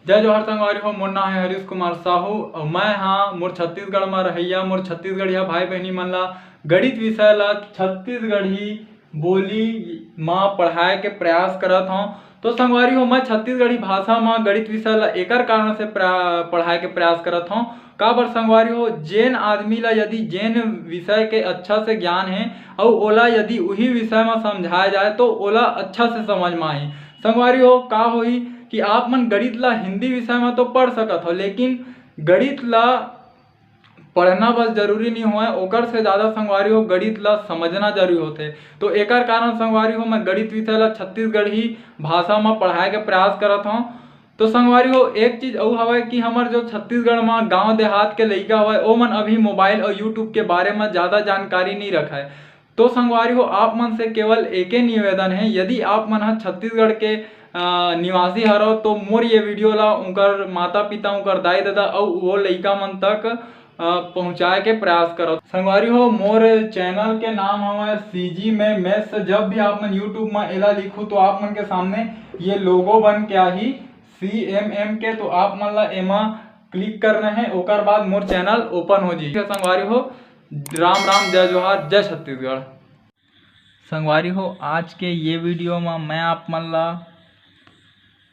जय जोहार संगवारी हो। मोर नाम है हरीश कुमार साहू और मैं हाँ मोर छत्तीसगढ़ में रहिया मोर छत्तीसगढ़िया भाई बहनी मन ला गणित विषय ला छत्तीसगढ़ी बोली माँ पढ़ाए के प्रयास करत हूँ। तो संगवारी हो मैं छत्तीसगढ़ी भाषा में गणित विषय ला एकर कारण से पढ़ाए के प्रयास करत हूँ। का बर संगवारी हो जेन आदमी ला यदि जेन विषय के अच्छा से ज्ञान है और ओला यदि वही विषय में समझाया जाए तो ओला अच्छा से समझ में आही। संगवारी हो का होई कि आप मन गणित ला हिंदी विषय में तो पढ़ सकत हो, लेकिन गणित ला पढ़ना बस जरूरी नहीं हुआ ओकर से ज़्यादा संगवारी हो गणित ला समझना जरूरी होते। तो एकर कारण संगवारी हो मैं गणित विषय ला छत्तीसगढ़ी भाषा में पढ़ाए के प्रयास करत हूँ। तो संगवारी हो एक चीज और हवा कि हमार जो छत्तीसगढ़ में गांव देहात के लइका हवा ओ मन अभी मोबाइल और यूट्यूब के बारे में ज़्यादा जानकारी नहीं रखा है। तो संगवारी हो आप मन से केवल एक ही निवेदन है, यदि आप मन छत्तीसगढ़ के निवासी हरो तो मोर ये वीडियो ला उनकर माता पिता उनकर दाई दादा और वो लइका मन तक पहुँचाए के प्रयास करो। संगवारी हो मोर चैनल के नाम हमारे सीजी में मैथ्स। जब भी आप मन यूट्यूब में एला लिखो तो आप मन के सामने ये लोगो बन के आही CMM के, तो आप मन ला एमा क्लिक करना है ओकर बाद मोर चैनल ओपन हो जी। संगवारी हो राम राम जय जोहार जय छत्तीसगढ़। संगवारी हो आज के ये वीडियो में मैं आप मन ला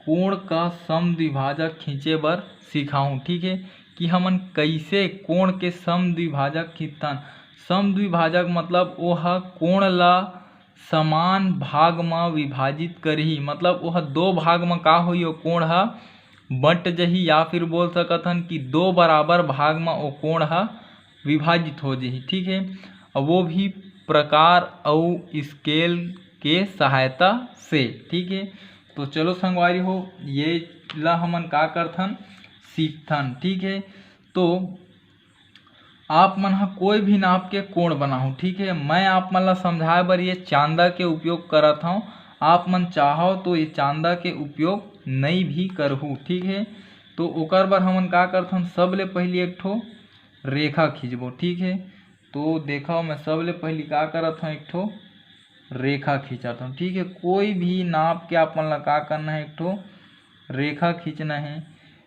कोण का समद्विभाजक खींचे बर सिखाऊं। ठीक है कि हमन कैसे कोण के समद्विभाजक खींचथन। समद्विभाजक मतलब वह कोण ला समान भाग में विभाजित करही, मतलब वह दो भाग में का होई वो कोण हा बंट जही, या फिर बोल सकथन कि दो बराबर भाग में वो कोण हा विभाजित हो जही। ठीक है, और वो भी प्रकार और स्केल के सहायता से। ठीक है, तो चलो संगवारी हो ये ला हमन का करथन सीखथन। ठीक है, तो आप मन कोई भी नाप के कोण बनाओ। ठीक है, मैं आप मन ला समझाए बर ये चांदा के उपयोग करत हूँ। आप मन चाहो तो ये चांदा के उपयोग नहीं भी करहु। ठीक है, तो ओकर बर हमन का करथन सबले पहले एक ठो रेखा खींचबो। ठीक है, तो देखो मैं सबले पहले का करत हूँ एक ठो रेखा खींचत हूँ। ठीक है, कोई भी नाप के आप मन ला का करना है एक ठो रेखा खींचना है।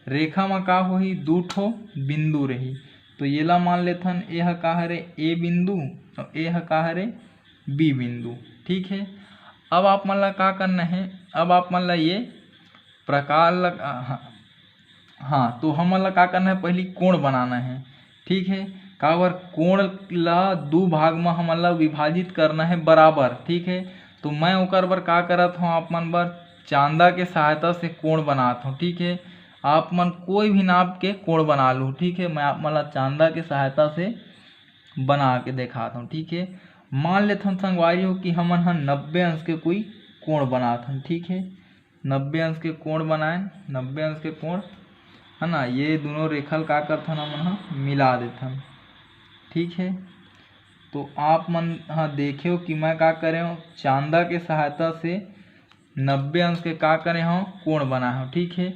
रेखा में का होही दू ठो बिंदु रही, तो ये ला मान लेथन यह का हरे ए बिंदु और यह का हरे बी बिंदु। ठीक है, अब आप मन ला का करना है, अब आप मन ला ये प्रकार लगा हाँ तो हमन ला का करना है पहले कोण बनाना है। ठीक है, काबर कोण ला दो भाग में हमन ला विभाजित करना है बराबर। ठीक है, तो मैं ओकर बर का करत हूँ आप मन बर चांदा के सहायता से कोण बनात हूँ। ठीक है, आप मन कोई भी नाप के कोण बना लो। ठीक है, मैं आप मन ला चांदा के सहायता से बना के दिखाता हूँ। ठीक है, मान लेथन संगवारी हो कि हमन 90 अंश के कोई कोण बनात हन। ठीक है, 90 अंश के कोण बनाए, 90 अंश के कोण है ना, ये दोनों रेखा का करथन हमन मिला देथन। ठीक है, तो आप मन देखियो कि मैं का करे हूँ चांदा के सहायता से 90 अंश के का करे हूँ कोण बनाए हूँ। ठीक है,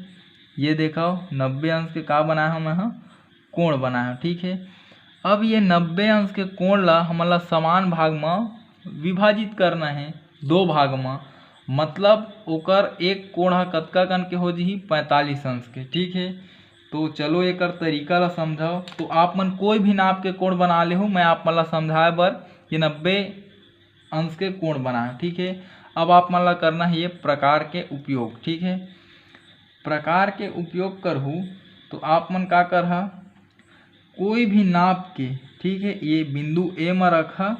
ये देखो 90 अंश के का बनाए हूँ मैं कोण बनाए हूँ। ठीक है, अब ये 90 अंश के कोण ला हमन ला समान भाग में विभाजित करना है दो भाग में, मतलब ओकर एक कोण कतका कन के हो जही 45 अंश के। ठीक है, तो चलो एक तरीका ला समझाओ। तो आप मन कोई भी नाप के कोण बना ले हो, मैं आप मन ला समझाए बर ये 90 अंश के कोण बनाए। ठीक है, अब आप मन ला करना है ये प्रकार के उपयोग। ठीक है, प्रकार के उपयोग करहु तो आप मन का करहा कोई भी नाप के, ठीक है, ये बिंदु ए में रखा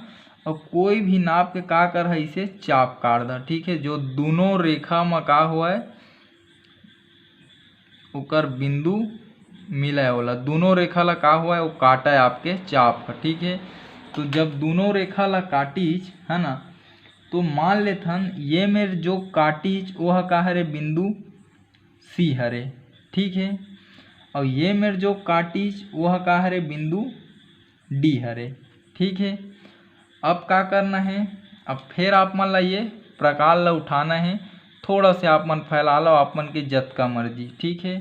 और कोई भी नाप के का करहा इसे चाप काट दा। ठीक है, जो दोनों रेखा में का हुआ है ओकर बिंदु मिला है वाला दोनों रेखा ला का हुआ है वो काटा है आपके चाप का। ठीक है, तो जब दोनों रेखा ला काटीज है ना, तो मान लेथन ये मेरे जो काटीज वह का हरे बिंदु सी हरे। ठीक है, और ये मेरे जो काटीज वह का हरे बिंदु डी हरे। ठीक है, अब का करना है, अब फिर आप मन ला ये प्रकार ला उठाना है, थोड़ा से आप मन फैला लो आप मन की जत का मर्जी। ठीक है,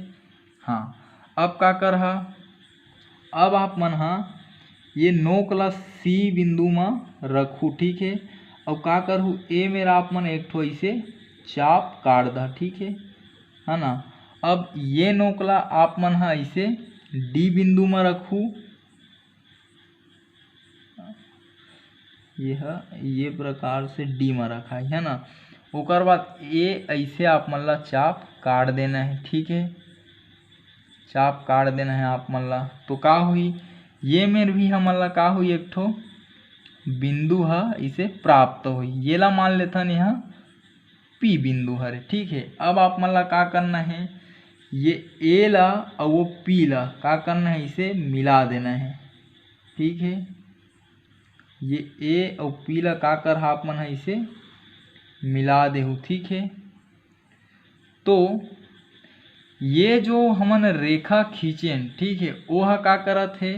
हाँ अब का करहा, अब आप मन ये नोक ला सी बिंदु में रखू। ठीक है, और का करहू ए मेरा आप मन एक ठो ऐसे चाप काट दा। ठीक है ना, अब ये नोकला आप मन हा ऐसे डी बिंदु में रखू, ये प्रकार से डी में रखा है ना। ओकर बाद ये ऐसे आप मन ला चाप काट देना है, ठीक है, चाप काट देना है आप मन ला। तो का हुई ये मेर भी हमन ला का हुई एक ठो बिंदु है इसे प्राप्त हुई, ये ला मान लेथन यहाँ पी बिंदु हरे, ठीक है। अब आप मन ला का करना है, ये ए ला और वो पी ला का करना है, इसे मिला देना है, ठीक है। ये ए और पी ला का कर आप मन है इसे मिला देहु, ठीक है। तो ये जो हमन रेखा खींचेन, ठीक है, वो हा का करत है,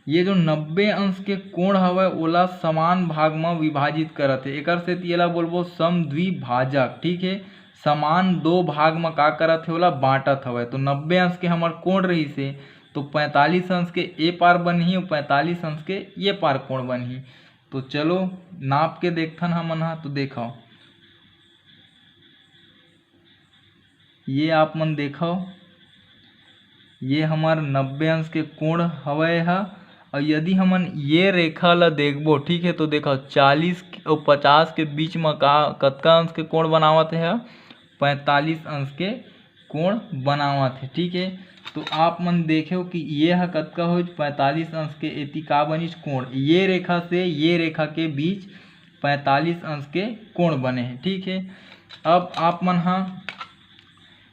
ये जो 90 अंश के कोण हवय ओला समान भाग में विभाजित करत है, एकर से एला बोलबो समद्विभाजक, ठीक है। समान दो भाग में का करत है ओला बांटत हवय। तो 90 अंश के हमर कोण रही से तो 45 अंश के ए पार बनही और 45 अंश के ये पार कोण बनही। तो चलो नाप के देखथन हमन हा। तो देखो ये आप मन देखो, ये हमार 90 अंश के कोण हवय है। और यदि हमन ये रेखा ला देखबो, ठीक है, तो देखो 40 और 50 के बीच में का कतका अंश के कोण बनावत है, 45 अंश के कोण बनावत है, ठीक है। तो आप मन देखो कि ये है कतका हो 45 अंश के एति का बनिस कोण, ये रेखा से ये रेखा के बीच 45 अंश के कोण बने हैं, ठीक है। अब आप मन हा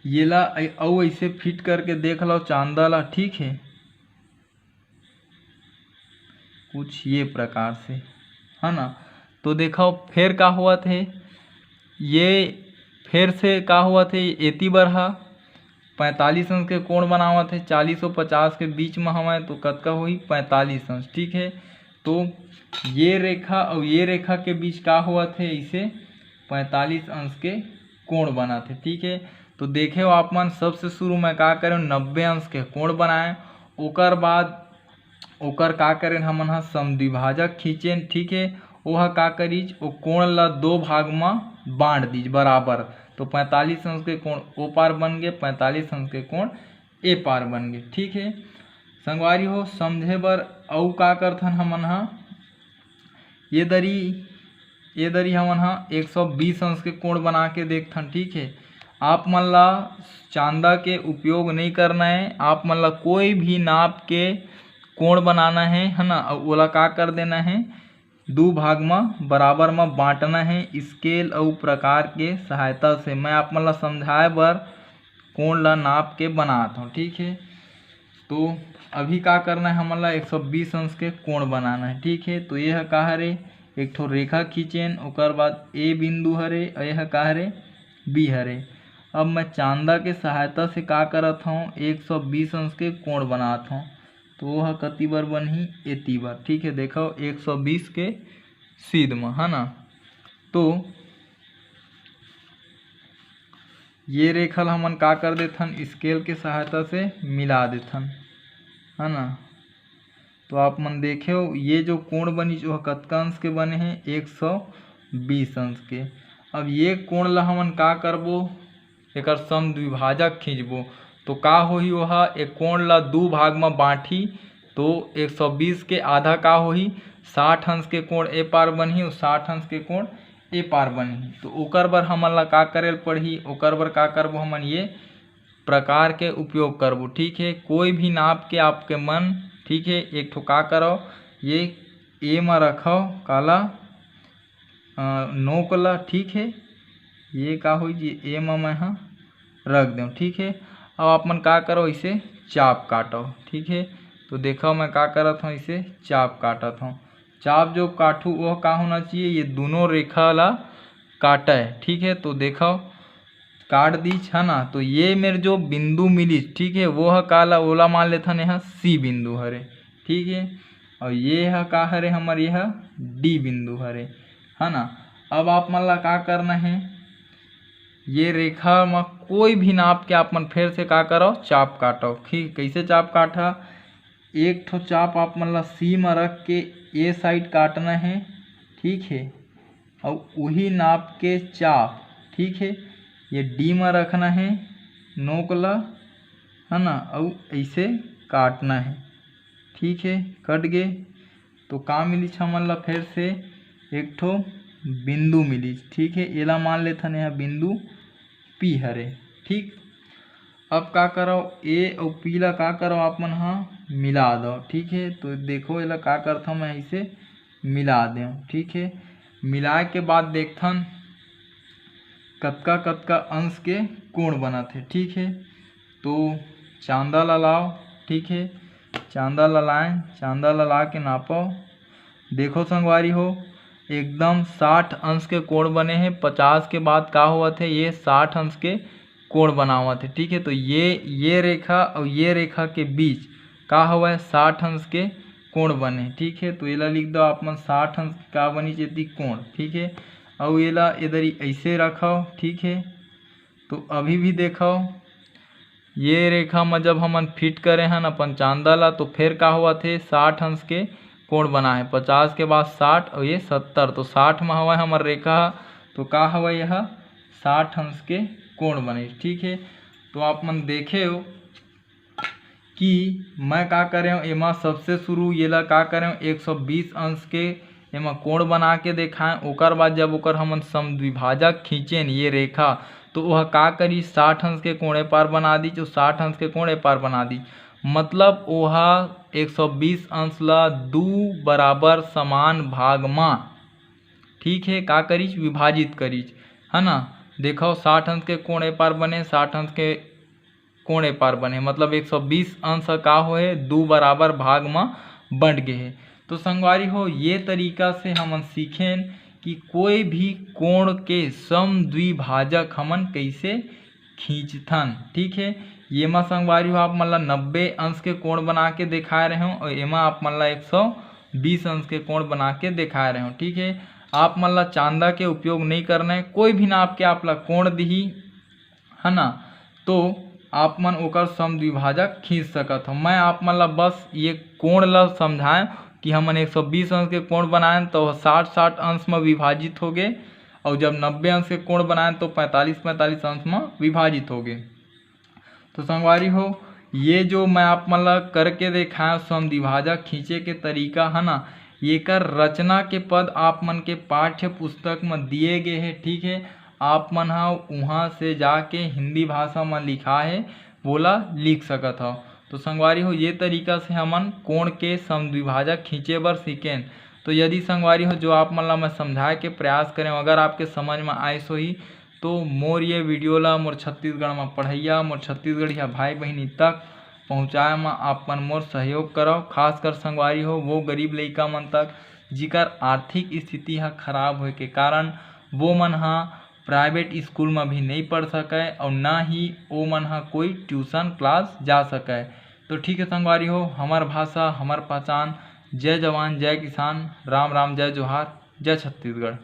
ये ला और ऐसे फिट करके देख लो चांदा ला, ठीक है, कुछ ये प्रकार से है ना। तो देखो फिर का हुआ थे, ये फिर से का हुआ थे, एती बर हा 45 अंश के कोण बनावत है, 40 और 50 के बीच में हमें तो कतका हुई 45 अंश, ठीक है। तो ये रेखा और ये रेखा के बीच का हुआ थे, इसे 45 अंश के कोण बना थे, ठीक है। तो देखे हो आप मन सबसे शुरू में का करें 90 अंश के कोण बनाए, ओकर बाद ओकर का करें हमन हा समद्विभाजक खींचेन, ठीक है। वह का करीज वो कोण ला दो भाग में बांट दीज बराबर। तो 45 अंश के कोण ओ पार बन गए, 45 अंश के कोण ए पार बन गए, ठीक है। संगवारी हो समझे बर अउ का करथन हमन हा, ये दरी हमन हा 120 अंश के कोण बना के देखथन, ठीक है। आप मन ला चांदा के उपयोग नहीं करना है, आप मन ला कोई भी नाप के कोण बनाना है ना। और ओला का कर देना है, दो भाग में बराबर में बांटना है स्केल और प्रकार के सहायता से। मैं आप मन ला समझाए बर कोण ला नाप के बनाता हूँ, ठीक है। तो अभी का करना है हमन ला 120 अंश के कोण बनाना है, ठीक है। तो यह का हरे एक ठो रेखा खींचेन, ओकर बाद ए बिंदु हरे और यह का हरे बी हरे। अब मैं चांदा के सहायता से का करत हूँ 120 अंश के कोण बनात हूँ। तो वह कति बार बनही एती बार, ठीक है। देखो 120 के सीध में है ना। तो ये रेखा हमन का कर देथन स्केल के सहायता से मिला देथन, है ना। तो आप मन देखे हो ये जो कोण बनी जो कतका अंश के बने हैं 120 अंश के। अब ये कोण ला हमन का करबो, एकर समद्विभाजक खींचबो। तो का होही वह एक कोण ला दो भाग में बांटी, तो 120 के आधा का होही 60 अंश के कोण ए पार बनही और 60 अंश के कोण ए पार बनही। तो ओकर बर हमन ला का करेल पड़ही, ओकर बर का करबो हमन ये प्रकार के उपयोग करबो, ठीक है। कोई भी नाप के आपके मन, ठीक है, एक ठो का करो ये ए में रखो काला नोक ला, ठीक है। ये का हो जी ए में मैं हाँ रख दूँ, ठीक है। अब आप मन का करो इसे चाप काटो, ठीक है। तो देखो मैं का करत हूँ, इसे चाप काटत हूँ। चाप जो काटूँ वह का होना चाहिए, ये दोनों रेखा ला काटा है, ठीक है। तो देखो काट दीज है ना। तो ये मेरे जो बिंदु मिली, ठीक है, वो है काला ओला मान लेथन यहाँ सी बिंदु हरे, ठीक है। और ये है का हरे हमार यह डी बिंदु हरे, है ना। अब आप मन ला का करना है, ये रेखा में कोई भी नाप के आप मन फिर से का करो चाप काटो, ठीक। कैसे चाप काटा, एक ठो चाप आप मन ला सी में रख के ए साइड काटना है, ठीक है। और वही नाप के चाप, ठीक है, ये डी में रखना है नोक ला, है ना, और ऐसे काटना है। ठीक है, कट गए तो का मिली हमन ला फिर से एक ठो बिंदु मिली। ठीक है, एला मान लेथन यहाँ बिंदु पी हरे। ठीक, अब का करो ए और पी ला का करो आप मन हाँ मिला दो। ठीक है, तो देखो एला का करथा मैं ऐसे मिला दें। ठीक है, मिलाए के बाद देखथन कतका कतका अंश के कोण बनत है। ठीक है, तो चांदा ला लाओ। ठीक है, चांदा ला लाएं, चांदा ला ला के नापो। देखो संगवारी हो एकदम 60 अंश के कोण बने हैं। 50 के बाद का हुआ थे ये 60 अंश के कोण बनावत है। ठीक है, तो ये रेखा और ये रेखा के बीच का हुआ है 60 अंश के कोण बने। ठीक है, तो एला लिख दो आप मन 60 अंश का बनी जेती कोण। ठीक है, और एला इधर ऐसे रखो। ठीक है, तो अभी भी देखो ये रेखा में जब हमन फिट करे हन अपन चांदा ला तो फिर का हुआ थे 60 अंश के कोण बना है। 50 के बाद 60 और ये 70, तो 60 में हवा हमार रेखा, तो का हवा यह 60 अंश के कोण बने। ठीक है, तो आप मन देखे हो कि मैं का करे हूँ एमा सबसे शुरू ये ला का करे हूँ 120 अंश के एमा कोण बना के दिखाएं। ओकर बाद जब ओकर हमन समद्विभाजक खींचेन ये रेखा तो वह का करी 60 अंश के कोणे पार बना दी, जो 60 अंश के कोणे पार बना दी। मतलब वह 120 अंश ला 2 बराबर समान भाग में, ठीक है, का करीच विभाजित करीच, है ना। देखो 60 अंश के कोणे पार बने, 60 अंश के कोणे पार बने, मतलब 120 अंश का होए 2 बराबर भाग में बंट गए है। तो संगवारी हो ये तरीका से हमन सीखें कि कोई भी कोण के समद्विभाजक हमन कैसे खींचथन। ठीक है, ये मा संगवारी हो आप मन ला 90 अंश के कोण बना के दिखाए रहे हूँ और एमा आप मन ला 120 अंश के कोण बना के दिखाए रहे हूँ। ठीक है, आप मन ला चांदा के उपयोग नहीं करना है, कोई भी नाप के आप ला कोण दिही, है ना, तो आप मन ओकर समद्विभाजक खींच सकत हो। मैं आप मन ला बस ये कोण ला समझाएं कि हमन 120 अंश के कोण बनाएं तो 60-60 अंश में विभाजित हो गए, और जब 90 अंश के कोण बनाएं तो 45-45 अंश में विभाजित हो गए। तो संगवारी हो ये जो मैं आप मन ला करके दिखाया समद्विभाजक खींचे के तरीका, है ना, एकर रचना के पद आप मन के पाठ्य पुस्तक में दिए गए हैं। ठीक है, आप मन हा वहाँ से जाके हिंदी भाषा में लिखा है बोला लिख सकत हो। तो संगवारी हो ये तरीका से हमन कोण के समद्विभाजक खींचे बर सीखें। तो यदि संगवारी हो जो आप मन ला मैं समझाए के प्रयास करें अगर आपके समझ में आए सो ही, तो मोर ये वीडियो ला मोर छत्तीसगढ़ में पढ़ैया मोर छत्तीसगढ़िया भाई बहनी तक पहुँचाए में आप मन मोर सहयोग करो। खासकर संगवारी हो वो गरीब लइका मन तक जिकर आर्थिक स्थिति हा खराब होए के कारण वो मन हा प्राइवेट स्कूल में भी नहीं पढ़ सके और ना ही वो मन हा कोई ट्यूशन क्लास जा सके। तो ठीक है संगवारी हो, हमार भाषा हमार पहचान। जय जवान जय किसान, राम राम जय जोहार, जय छत्तीसगढ़।